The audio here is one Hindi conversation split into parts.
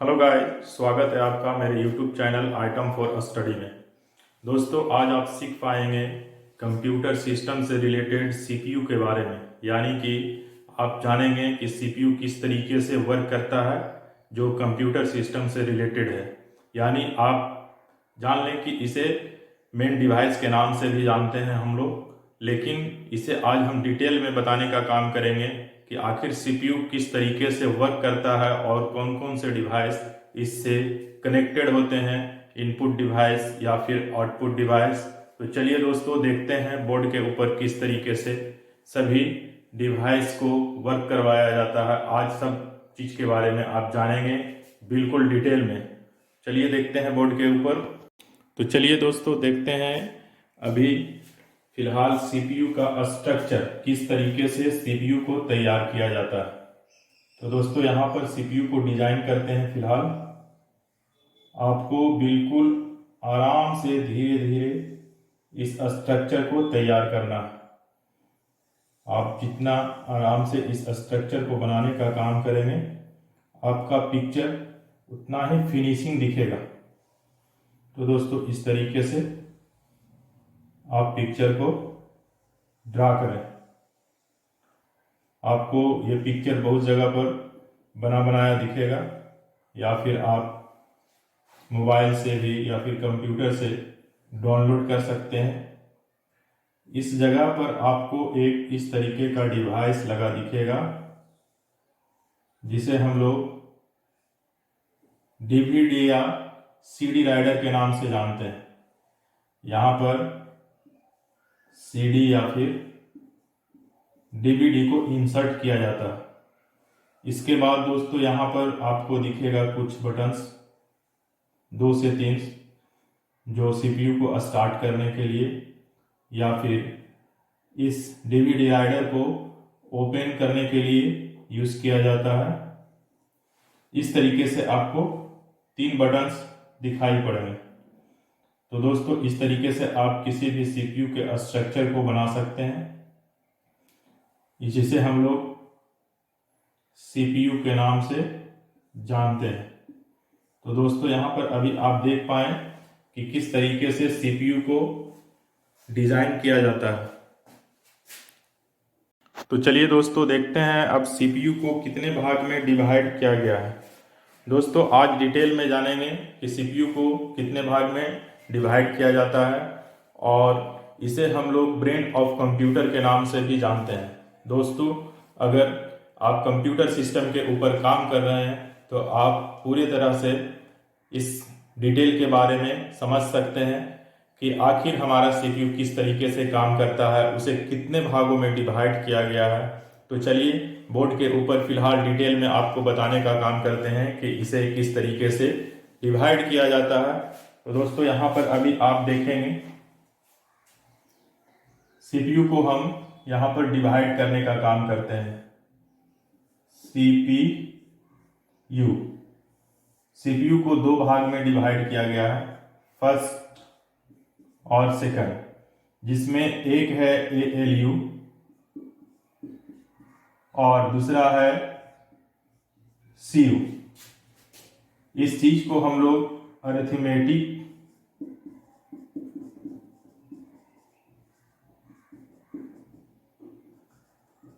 हेलो गाइस, स्वागत है आपका मेरे YouTube channel item for study में। दोस्तों, आज आप सीख पाएंगे कंप्यूटर सिस्टम से रिलेटेड सीपीयू के बारे में। यानी कि आप जानेंगे कि सीपीयू किस तरीके से वर्क करता है जो कंप्यूटर सिस्टम से रिलेटेड है। यानी आप जान लें कि इसे मेन डिवाइस के नाम से भी जानते हैं हम लोग, लेकिन इसे आज हम डिटेल में बताने का काम करेंगे कि आखिर सीपीयू किस तरीके से वर्क करता है और कौन कौन से डिवाइस इससे कनेक्टेड होते हैं, इनपुट डिवाइस या फिर आउटपुट डिवाइस। तो चलिए दोस्तों, देखते हैं बोर्ड के ऊपर किस तरीके से सभी डिवाइस को वर्क करवाया जाता है। आज सब चीज़ के बारे में आप जानेंगे बिल्कुल डिटेल में। चलिए देखते हैं बोर्ड के ऊपर। तो चलिए दोस्तों, देखते हैं अभी फिलहाल सीपीयू का स्ट्रक्चर, किस तरीके से सीपीयू को तैयार किया जाता है। तो दोस्तों, यहाँ पर सीपीयू को डिजाइन करते हैं। फिलहाल आपको बिल्कुल आराम से धीरे धीरे इस स्ट्रक्चर को तैयार करना है। आप जितना आराम से इस स्ट्रक्चर को बनाने का काम करेंगे, आपका पिक्चर उतना ही फिनिशिंग दिखेगा। तो दोस्तों, इस तरीके से आप पिक्चर को ड्रा करें। आपको ये पिक्चर बहुत जगह पर बना बनाया दिखेगा, या फिर आप मोबाइल से भी या फिर कंप्यूटर से डाउनलोड कर सकते हैं। इस जगह पर आपको एक इस तरीके का डिवाइस लगा दिखेगा, जिसे हम लोग डीवीडी या सीडी राइडर के नाम से जानते हैं। यहाँ पर सीडी या फिर डीवीडी को इंसर्ट किया जाता है। इसके बाद दोस्तों, यहाँ पर आपको दिखेगा कुछ बटन्स, 2 से 3, जो सीपीयू को स्टार्ट करने के लिए या फिर इस डीवीडी राइडर को ओपन करने के लिए यूज किया जाता है। इस तरीके से आपको 3 बटन्स दिखाई पड़ेंगे। तो दोस्तों, इस तरीके से आप किसी भी सीपीयू के स्ट्रक्चर को बना सकते हैं, जिसे हम लोग सीपीयू के नाम से जानते हैं। तो दोस्तों, यहाँ पर अभी आप देख पाए कि किस तरीके से सीपीयू को डिजाइन किया जाता है। तो चलिए दोस्तों, देखते हैं अब सीपीयू को कितने भाग में डिवाइड किया गया है। दोस्तों, आज डिटेल में जानेंगे कि सीपीयू को कितने भाग में डिवाइड किया जाता है, और इसे हम लोग ब्रेन ऑफ कंप्यूटर के नाम से भी जानते हैं। दोस्तों, अगर आप कंप्यूटर सिस्टम के ऊपर काम कर रहे हैं तो आप पूरी तरह से इस डिटेल के बारे में समझ सकते हैं कि आखिर हमारा सीपीयू किस तरीके से काम करता है, उसे कितने भागों में डिवाइड किया गया है। तो चलिए बोर्ड के ऊपर फिलहाल डिटेल में आपको बताने का काम करते हैं कि इसे किस तरीके से डिवाइड किया जाता है। तो दोस्तों, यहाँ पर अभी आप देखेंगे सीपीयू को हम यहाँ पर डिवाइड करने का काम करते हैं। सीपीयू को 2 भाग में डिवाइड किया गया है, फर्स्ट और सेकंड, जिसमें एक है एएलयू और दूसरा है सीयू। इस चीज को हम लोग अरिथमेटिक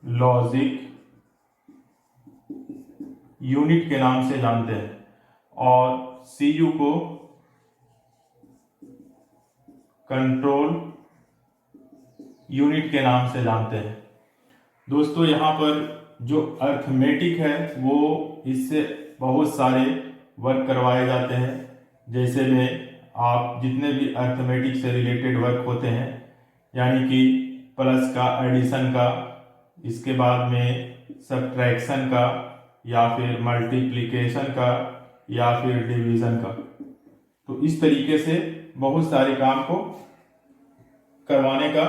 लॉजिक यूनिट के नाम से जानते हैं, और सीयू को कंट्रोल यूनिट के नाम से जानते हैं। दोस्तों, यहाँ पर जो अरिथमेटिक है वो इससे बहुत सारे वर्क करवाए जाते हैं। जैसे में आप जितने भी अरिथमेटिक से रिलेटेड वर्क होते हैं, यानी कि प्लस का, एडिशन का, इसके बाद में सब्ट्रैक्शन का, या फिर मल्टीप्लिकेशन का, या फिर डिवीजन का। तो इस तरीके से बहुत सारे काम को करवाने का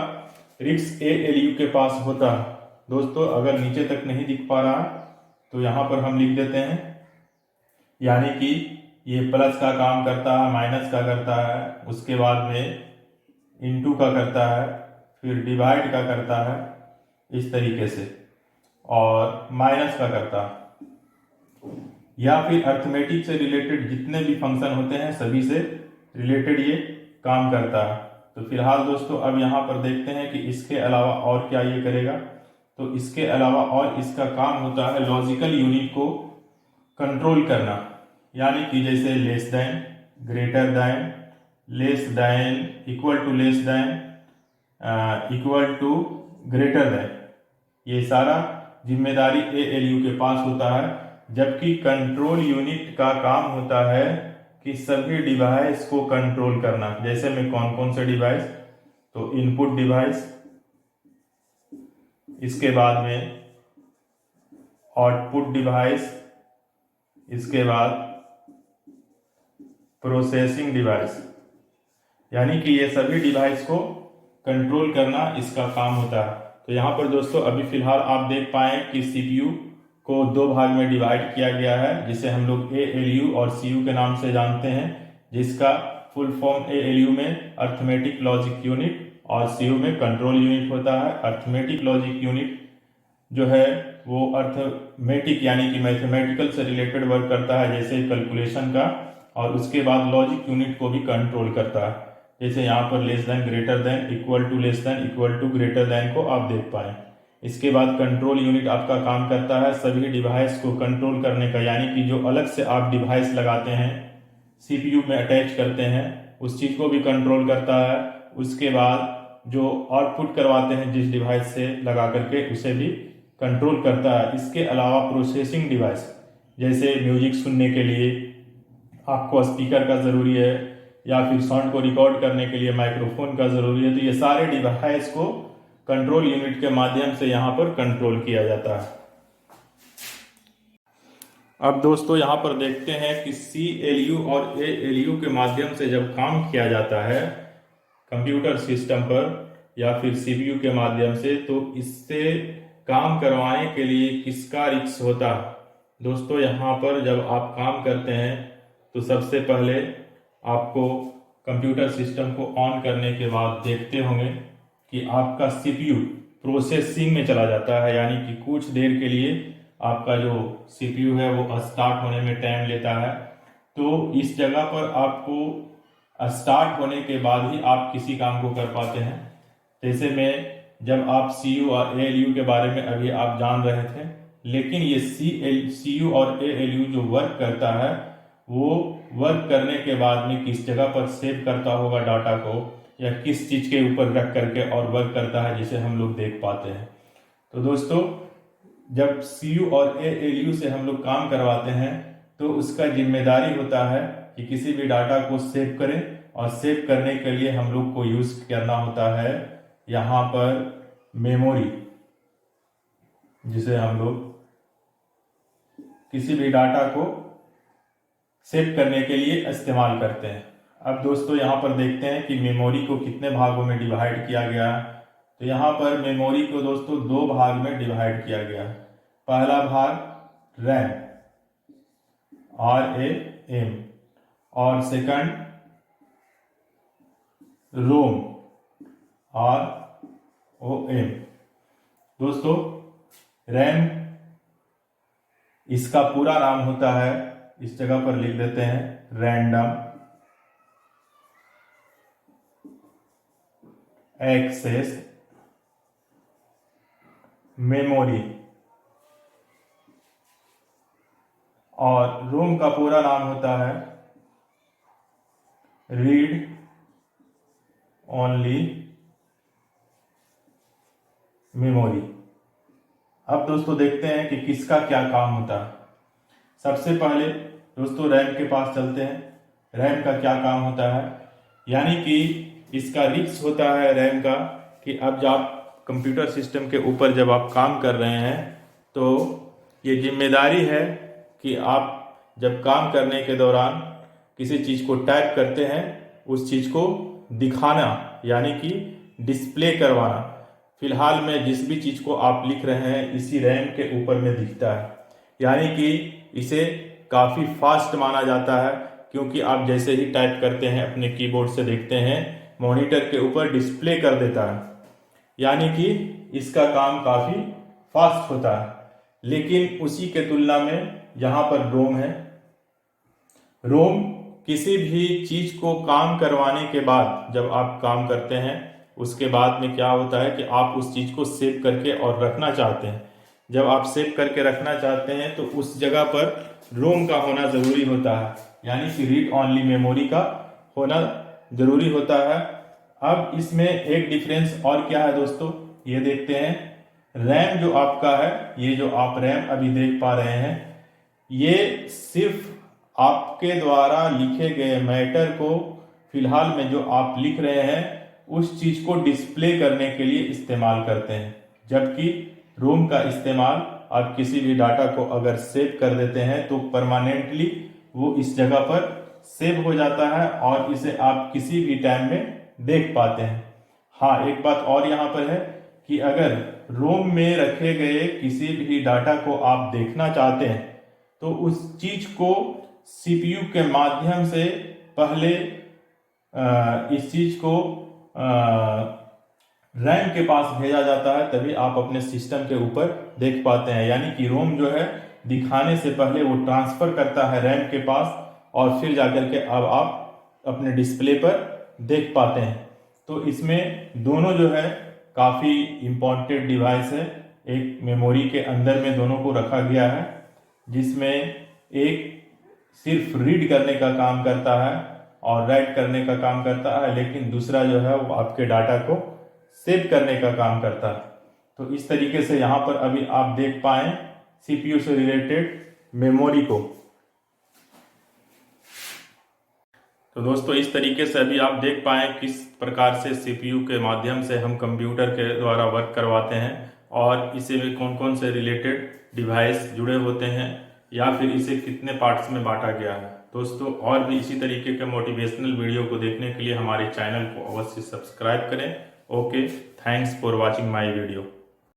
रिस्क एएलयू के पास होता है। दोस्तों, अगर नीचे तक नहीं दिख पा रहा है तो यहाँ पर हम लिख देते हैं, यानी कि ये प्लस का काम करता है, माइनस का करता है, उसके बाद में इनटू का करता है, फिर डिवाइड का करता है, इस तरीके से, और माइनस का करता है। या फिर अर्थमेटिक से रिलेटेड जितने भी फंक्शन होते हैं सभी से रिलेटेड ये काम करता है। तो फिलहाल दोस्तों अब यहाँ पर देखते हैं कि इसके अलावा और क्या ये करेगा। तो इसके अलावा और इसका काम होता है लॉजिकल यूनिट को कंट्रोल करना, यानी कि जैसे less than, greater than, less than, equal to less than, equal to greater than, ये सारा जिम्मेदारी ALU के पास होता है। जबकि कंट्रोल यूनिट का काम होता है कि सभी डिवाइस को कंट्रोल करना। जैसे में कौन कौन से डिवाइस, तो इनपुट डिवाइस, इसके बाद में आउटपुट डिवाइस, इसके बाद प्रोसेसिंग डिवाइस, यानी कि ये सभी डिवाइस को कंट्रोल करना इसका काम होता है। तो यहाँ पर दोस्तों अभी फिलहाल आप देख पाए कि CPU को दो भाग में डिवाइड किया गया है, जिसे हम लोग ALU और CU के नाम से जानते हैं, जिसका फुल फॉर्म ALU में अर्थमेटिक लॉजिक यूनिट और CU में कंट्रोल यूनिट होता है। अर्थमेटिक लॉजिक यूनिट जो है वो अर्थमेटिक यानी कि मैथमेटिकल से रिलेटेड वर्क करता है, जैसे कैलकुलेशन का, और उसके बाद लॉजिक यूनिट को भी कंट्रोल करता है। जैसे यहाँ पर less than, greater than, equal to less than, equal to greater than को आप देख पाए। इसके बाद कंट्रोल यूनिट आपका काम करता है सभी डिवाइस को कंट्रोल करने का, यानी कि जो अलग से आप डिवाइस लगाते हैं, CPU में अटैच करते हैं, उस चीज़ को भी कंट्रोल करता है। उसके बाद जो आउटपुट करवाते हैं जिस डिवाइस से लगा करके, उसे भी कंट्रोल करता है। इसके अलावा प्रोसेसिंग डिवाइस, जैसे म्यूजिक सुनने के लिए आपको स्पीकर का ज़रूरी है, या फिर साउंड को रिकॉर्ड करने के लिए माइक्रोफोन का ज़रूरी है, तो ये सारे डिवाइस को कंट्रोल यूनिट के माध्यम से यहाँ पर कंट्रोल किया जाता है। अब दोस्तों यहाँ पर देखते हैं कि CLU और ALU के माध्यम से जब काम किया जाता है कंप्यूटर सिस्टम पर या फिर CPU के माध्यम से, तो इससे काम करवाने के लिए किसका रिस्क होता है। दोस्तों यहाँ पर जब आप काम करते हैं तो सबसे पहले आपको कंप्यूटर सिस्टम को ऑन करने के बाद देखते होंगे कि आपका CPU प्रोसेसिंग में चला जाता है, यानी कि कुछ देर के लिए आपका जो CPU है वो स्टार्ट होने में टाइम लेता है। तो इस जगह पर आपको स्टार्ट होने के बाद ही आप किसी काम को कर पाते हैं। जैसे में जब आप CU और ALU के बारे में अभी आप जान रहे थे, लेकिन ये CU और ALU जो वर्क करता है वो वर्क करने के बाद में किस जगह पर सेव करता होगा डाटा को, या किस चीज़ के ऊपर रख करके और वर्क करता है, जिसे हम लोग देख पाते हैं। तो दोस्तों जब CU और ALU से हम लोग काम करवाते हैं तो उसका जिम्मेदारी होता है कि किसी भी डाटा को सेव करें, और सेव करने के लिए हम लोग को यूज़ करना होता है यहाँ पर मेमोरी, जिसे हम लोग किसी भी डाटा को सेव करने के लिए इस्तेमाल करते हैं। अब दोस्तों यहाँ पर देखते हैं कि मेमोरी को कितने भागों में डिवाइड किया गया है। तो यहाँ पर मेमोरी को दोस्तों दो भाग में डिवाइड किया गया है। पहला भाग रैम RAM, और सेकंड रोम ROM। दोस्तों रैम इसका पूरा नाम होता है, इस जगह पर लिख देते हैं, रैंडम एक्सेस मेमोरी, और रोम का पूरा नाम होता है रीड ओनली मेमोरी। अब दोस्तों देखते हैं कि किसका क्या काम होता है। सबसे पहले दोस्तों रैम के पास चलते हैं। रैम का क्या काम होता है, यानी कि इसका रिस्क होता है रैम का कि अब जब आप कंप्यूटर सिस्टम के ऊपर जब आप काम कर रहे हैं तो ये जिम्मेदारी है कि आप जब काम करने के दौरान किसी चीज़ को टाइप करते हैं, उस चीज़ को दिखाना, यानी कि डिस्प्ले करवाना। फिलहाल में जिस भी चीज़ को आप लिख रहे हैं इसी रैम के ऊपर में दिखता है, यानी कि इसे काफ़ी फास्ट माना जाता है, क्योंकि आप जैसे ही टाइप करते हैं अपने कीबोर्ड से देखते हैं मॉनिटर के ऊपर डिस्प्ले कर देता है, यानी कि इसका काम काफ़ी फास्ट होता है। लेकिन उसी के तुलना में यहाँ पर रोम है। रोम किसी भी चीज को काम करवाने के बाद, जब आप काम करते हैं उसके बाद में क्या होता है कि आप उस चीज को सेव करके और रखना चाहते हैं। जब आप सेव करके रखना चाहते हैं तो उस जगह पर रोम का होना जरूरी होता है, यानी कि रीड ओनली मेमोरी का होना जरूरी होता है। अब इसमें एक डिफरेंस और क्या है दोस्तों, ये देखते हैं। रैम जो आपका है, ये जो आप रैम अभी देख पा रहे हैं, ये सिर्फ आपके द्वारा लिखे गए मैटर को, फिलहाल में जो आप लिख रहे हैं उस चीज को डिस्प्ले करने के लिए इस्तेमाल करते हैं। जबकि रोम का इस्तेमाल आप किसी भी डाटा को अगर सेव कर देते हैं तो परमानेंटली वो इस जगह पर सेव हो जाता है और इसे आप किसी भी टाइम में देख पाते हैं। हाँ, एक बात और यहाँ पर है कि अगर रोम में रखे गए किसी भी डाटा को आप देखना चाहते हैं तो उस चीज को सीपीयू के माध्यम से पहले इस चीज को रैम के पास भेजा जाता है, तभी आप अपने सिस्टम के ऊपर देख पाते हैं। यानी कि रोम जो है दिखाने से पहले वो ट्रांसफर करता है रैम के पास और फिर जाकर के अब आप अपने डिस्प्ले पर देख पाते हैं। तो इसमें दोनों जो है काफी इम्पोर्टेंट डिवाइस है। एक मेमोरी के अंदर में दोनों को रखा गया है, जिसमें एक सिर्फ रीड करने का काम करता है और राइट करने का काम करता है, लेकिन दूसरा जो है वो आपके डाटा को सेव करने का काम करता है। तो इस तरीके से यहाँ पर अभी आप देख पाए सीपीयू से रिलेटेड मेमोरी को। तो दोस्तों इस तरीके से अभी आप देख पाए किस प्रकार से सीपीयू के माध्यम से हम कंप्यूटर के द्वारा वर्क करवाते हैं और इसे में कौन कौन से रिलेटेड डिवाइस जुड़े होते हैं या फिर इसे कितने पार्ट्स में बांटा गया है। दोस्तों और भी इसी तरीके के मोटिवेशनल वीडियो को देखने के लिए हमारे चैनल को अवश्य सब्सक्राइब करें। Okay, thanks for watching my video.